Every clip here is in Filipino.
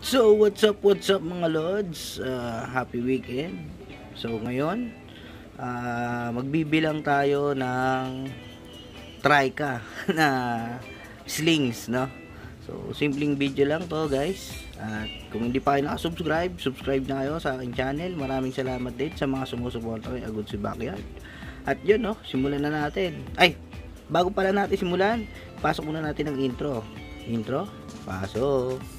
So what's up mga lods, happy weekend. So ngayon magbibilang tayo ng trika na slings, no? So simpleng video lang to guys. At kung hindi pa kayo nakasubscribe, subscribe na kayo sa aking channel. Maraming salamat din sa mga sumusuporta kay Agud si Backyard. At yun, no, simulan na natin. Ay, bago pala natin simulan, pasok muna natin ang intro. Pasok.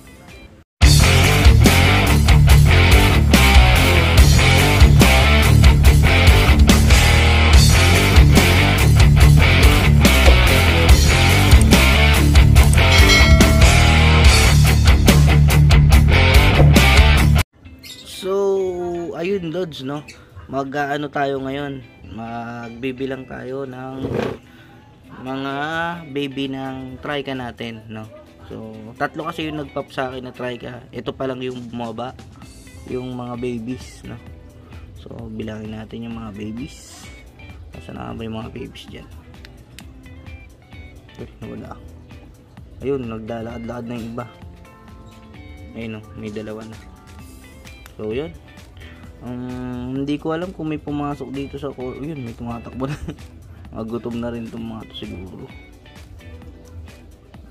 So, ayun lods, no, mag-ano tayo ngayon, magbibilang tayo ng mga baby ng trika natin, no. So, tatlo kasi yung nagpop sa akin na trika. Ito pa lang yung bumaba, yung mga babies, no. So, bilangin natin yung mga babies. Nasaan na ba yung mga babies dyan? Wala. Ayun, naglalakad-lakad na yung iba. Ayun, no, may dalawa na. So yun, hindi ko alam kung may pumasok dito sa yun, may tumatakbo na. Magutom na rin itong mga to siguro.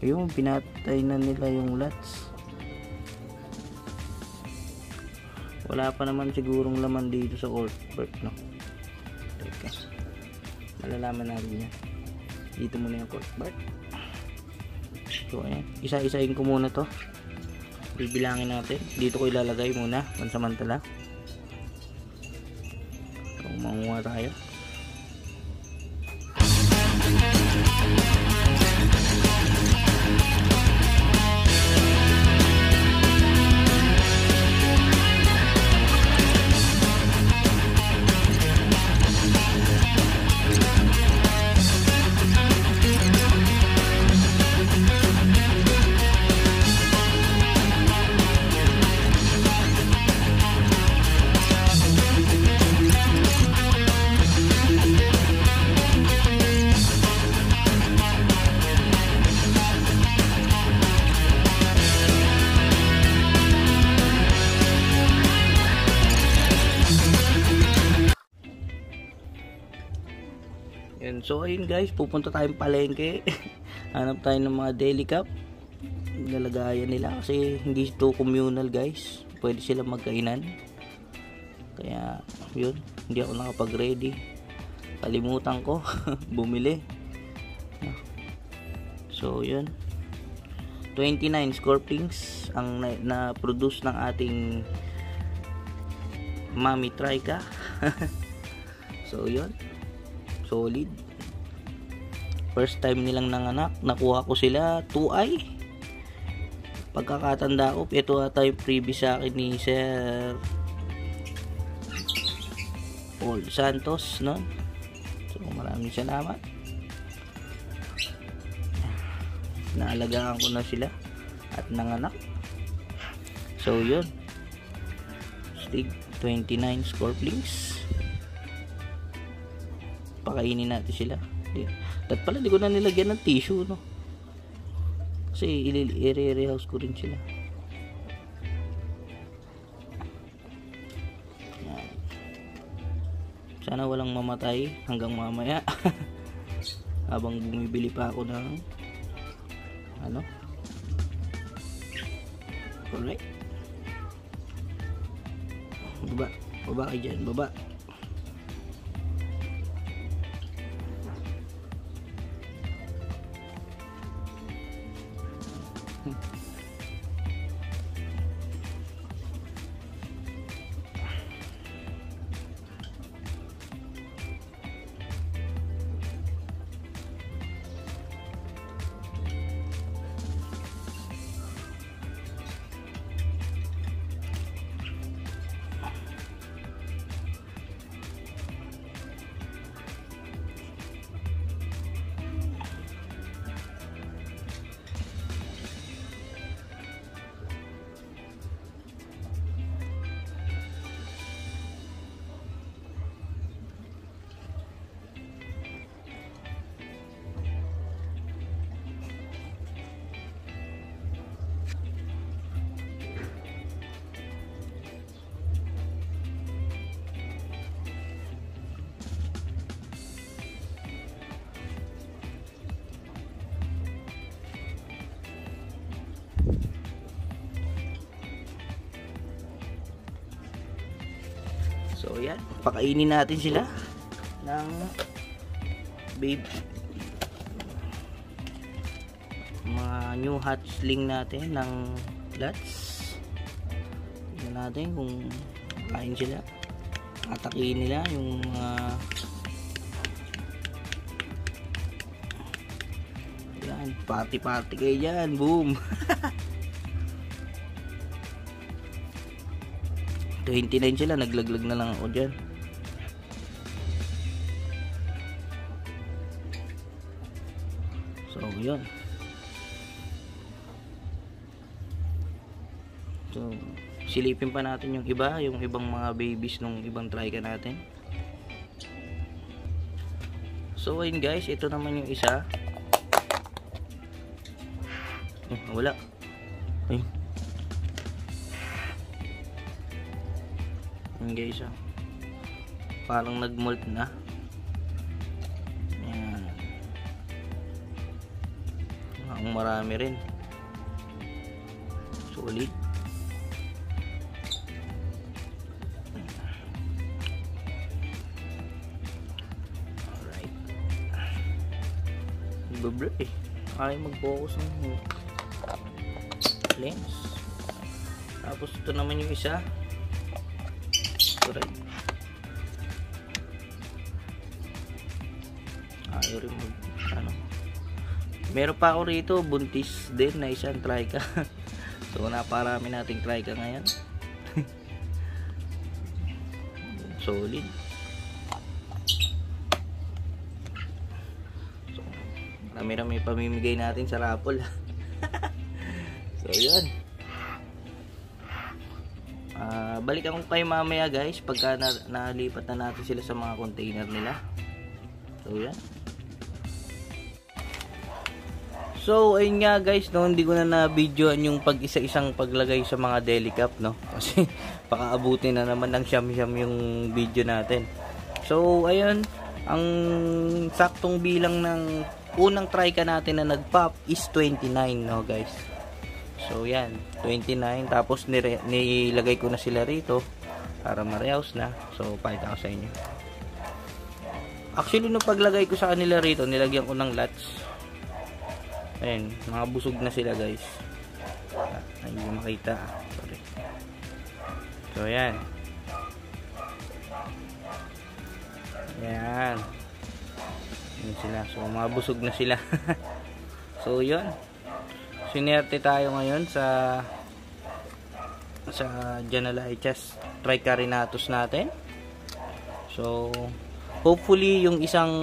Ayun, pinatay na nila yung lats. Wala pa naman sigurong laman dito sa court, no? Teka, malalaman natin yan. Dito muna yung court. So ayan, isa-isahin ko muna to. Bibilangin natin. Dito ko ilalagay muna pansamantala. So, manguha tayo. So ayun guys, pupunta tayong palengke. Hanap tayo ng mga deli cup. Lalagayan nila kasi hindi ito communal guys. Pwede sila magkainan. Kaya yun, hindi ako nakapag ready. Kalimutan ko bumili. So yun, 29 scorpions ang na-produce ng ating Mami Trika. So yun, solid. First time nilang nanganak. Nakuha ko sila 2i. Pagkakatanda ko, ito ata yung previous sa akin ni Sir Paul Santos, no? So maraming salamat. Naalagaan ko na sila at nanganak. So yun, stig 29 scorpions. Pakainin natin sila. At pala di ko na nilagyan ng tissue, no? Kasi i-rehouse ko rin sila. Yan. Sana walang mamatay hanggang mamaya. Habang bumibili pa ako ng ano? Alright. Baba kayo dyan, baba. So yan, pakainin natin sila ng baby, mga new hatchling natin ng lots. Tingnan natin kung kain sila, atakihin nila yung yan, party kayo dyan, boom. 29 sila, naglaglag na lang ako dyan. So yun, so silipin pa natin yung iba, yung ibang mga babies nung ibang trika natin. So ayun guys, ito naman yung isa. Wala. Ayun. Ayun guys, parang nag-molt na. Ayan. Ang marami rin. Solid. Alright. Babre eh. Ayaw mag-focus ng lens. Tapos ito naman yung isa. Alright. Ayaw rin mag meron pa ako rito buntis din na isang trika. So naparami nating trika ngayon. Solid. So marami pamimigay natin sa raffle. So yun, balikan ko kayo mamaya guys pagka nalipat na natin sila sa mga container nila. So yan. So ayun nga guys, no, hindi ko na videoan yung pag-isa-isang paglagay sa mga deli cup, no, kasi pakaabutin na naman ng siyam-siyam yung video natin. So ayun, ang saktong bilang ng unang trika natin na nag-pop is 29, no guys. So yan, 29. Tapos nilagay ko na sila rito para ma-rehouse na. So pakita ko sa inyo. Actually nung paglagay ko sa kanila rito, nilagyan ko ng latch. Ayan, mga busog na sila guys. Ay, hindi makita. Sorry. So yan. Yan. Yan sila. So mga busog na sila. So yun. Sinerte tayo ngayon sa Janalaichas Tricarinatus natin. So hopefully yung isang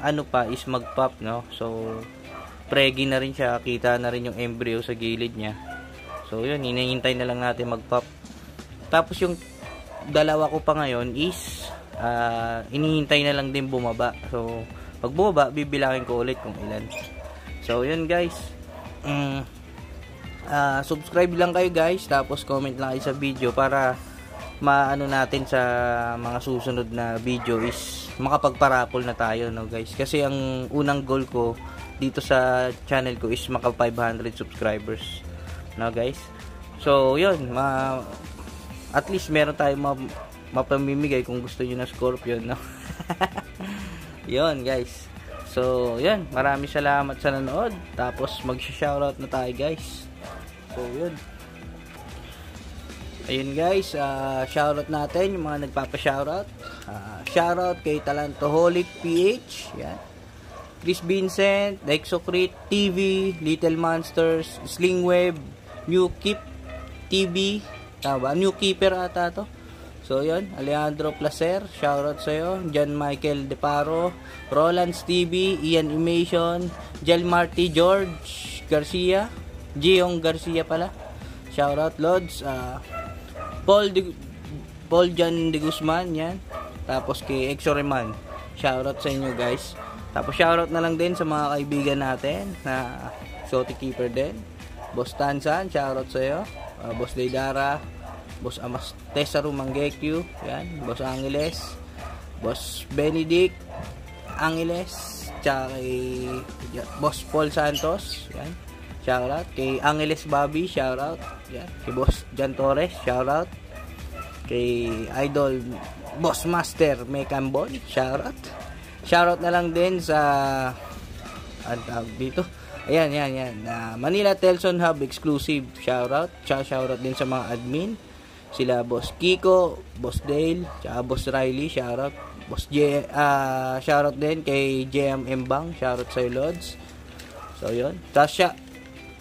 ano pa is mag-pop, no. So pregi na rin siya, kita na rin yung embryo sa gilid niya. So yun, hinihintay na lang natin mag-pop. Tapos yung dalawa ko pa ngayon is hinihintay na lang din bumaba. So pag bumaba, bibilangin ko ulit kung ilan. So yun guys, subscribe lang kayo guys, tapos comment lang kayo sa video para maano natin sa mga susunod na video is makapagparapol na tayo, no guys. Kasi ang unang goal ko dito sa channel ko is maka 500 subscribers, no guys. So yun, at least meron tayong mapamimigay kung gusto niyo na Scorpion, no. Yun guys. So yun, maraming salamat sa nanood. Tapos mag-shoutout na tayo guys. So yun, ayun guys, shoutout natin yung mga nagpapa-shoutout. Shoutout kay Talantoholic PH, yan, Chris Vincent, Dexocrit TV, Little Monsters, Slingweb, New Keep TV, tama, New Keeper ata to. So yun, Alejandro Placer, shoutout sa'yo. John Michael Deparo, Roland's TV, Ian Imation, Jel Marty George Garcia, Giong Garcia pala, shoutout Lods. Paul John de Guzman, yan. Tapos kay Exoreman, shoutout sa inyo guys. Tapos shoutout na lang din sa mga kaibigan natin na exotic keeper din. Boss Tansan, shoutout sa iyo. Boss Deidara, Boss Amas Tesaru Manggekyu, yan. Boss Angeles, Boss Benedict Angeles, tsaka kay Boss Paul Santos, yan. Shoutout kay Angeles Bobby, shoutout, yan. Kay Boss Jan Torres, shoutout. kay Idol Boss Master Mecambon, shoutout. Shoutout na lang din sa dito. Ayan. Manila Telson Hub exclusive, shoutout. Shoutout din sa mga admin. Sila Boss Kiko, Boss Dale, tsaka Boss Riley, shoutout. Boss shoutout din kay JM Embang, shoutout sa Lods. So yun. Tapos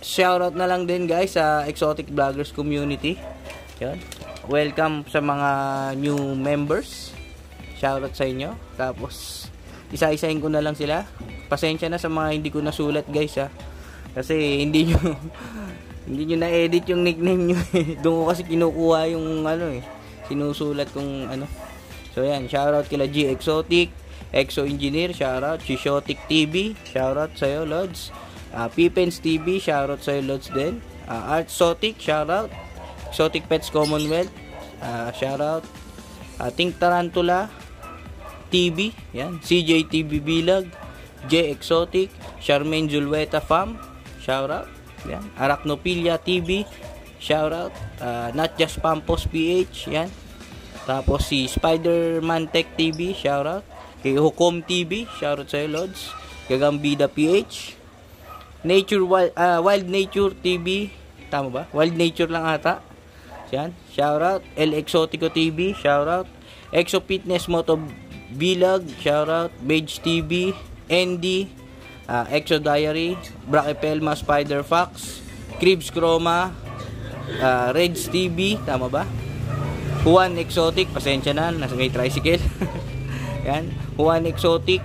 shoutout na lang din guys sa Exotic Vloggers community. Yun. Welcome sa mga new members. Shoutout sa inyo. Tapos isa-isahin ko na lang sila. Pasensya na sa mga hindi ko nasulat guys ha. Kasi hindi nyo na-edit yung nickname nyo eh. Doon ko kasi kinukuha yung sinusulat kong So yan, shoutout kila G Exotic, Exo Engineer, shoutout. Chishotic TV, shoutout sa'yo Lods. Pipens TV, shoutout sa'yo Lods din. Artsotic, shoutout. Exotic Pets Commonwealth, shoutout. Think Tarantula TV, yan. CJ TV Bilag, J Exotic, Charmaine Julweta Farm, shoutout. Yan. Arachnophilia TV, shoutout. Not Just Pampos PH, yan. Tapos si Spider-Man Tech TV, shoutout. Kay Hukom TV, shoutout sa'yo Lods. Gagambida PH, Wild Nature TV, tama ba? Wild Nature lang ata. Yan, shoutout. El Exotico TV, shoutout. Exo Fitness Moto Vlog, shoutout. Beige TV, Andy, Exo Diary, Brachypelma Spider Fox, Cribs Chroma, Reds TV, tama ba? Juan Exotic, pasensya na, nasa may tricycle. Yan, Juan Exotic,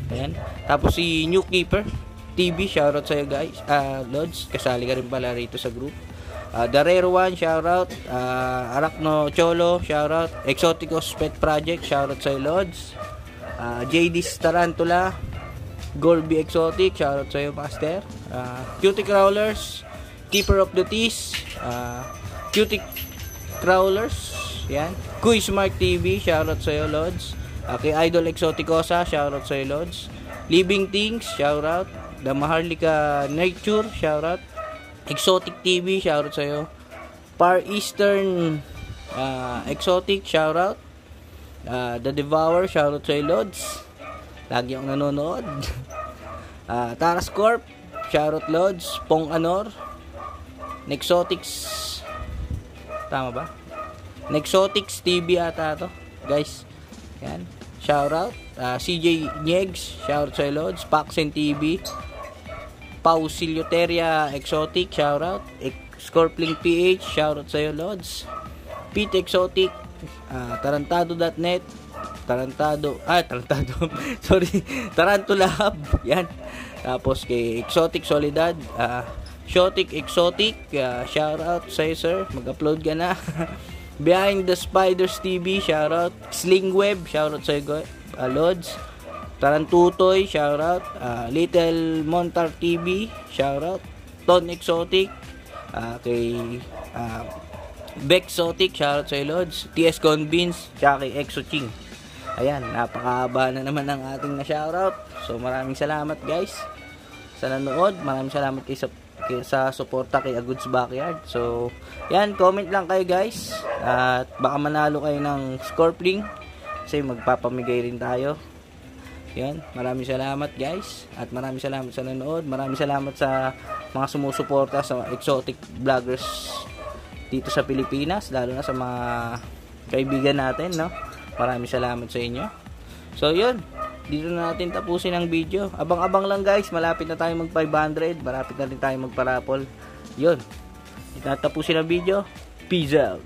yan. Tapos si New Keeper TV, shoutout sa'yo guys. Lods, kasali ka rin pala rito sa group. The Rare One, shoutout. Arachno Cholo, shoutout. Exoticos Pet Project, shoutout sa'yo Lods. JD's Tarantula, Gorby Exotic, shoutout sa'yo Master. Cutie Crawlers, Keeper of the Teas, Cutie Crawlers, yan. Kuy Smart TV, shoutout sa'yo Lods. Kay Idol Exoticosa, shoutout sa'yo Lods. Living Things, shoutout. The Maharlika Nature, shoutout. Exotic TV, shoutout sa'yo. Far Eastern Exotic, shoutout. The Devour, shoutout sa'yo Lods. Lagi akong nanonood. Taras Corp, shoutout Lods. Pong Anor, Nexotics, tama ba? Nexotics TV ata to guys. Yan, shoutout. CJ Niegs, shoutout sa'yo Lods. Paxen TV, Pau Silioteria Exotic, shoutout. Scorpling PH, shoutout sa'yo Lods. Pete Exotic, Tarantado.net, sorry, Tarantula Hub, yan. Tapos kay Exotic Solidad, Shotic Exotic, shoutout sa'yo sir, mag-upload ka na. Behind the Spiders TV, shoutout. Sling Web, shoutout sa'yo Lods. Tarantutoy, shoutout. Little Montar TV, shoutout. Ton Exotic, kay Bexotic, shoutout sa Lods. TS Convince, tsaka kay Exo Ching. Ayan, napakahaba na naman ang ating na shoutout. So maraming salamat guys sa nanood. Maraming salamat sa suporta kay Agood's Backyard. So yan, comment lang kayo guys, at baka manalo kayo ng Scorpling kasi magpapamigay rin tayo. Yan, maraming salamat guys, at maraming salamat sa nanood. Maraming salamat sa mga sumusuporta sa exotic vloggers dito sa Pilipinas, lalo na sa mga kaibigan natin, no? Maraming salamat sa inyo. So yun, dito na natin tapusin ang video. Abang-abang lang guys, malapit na tayo mag 500, malapit na rin tayo magparapol. Yun, dito na tapusin ang video. Peace out.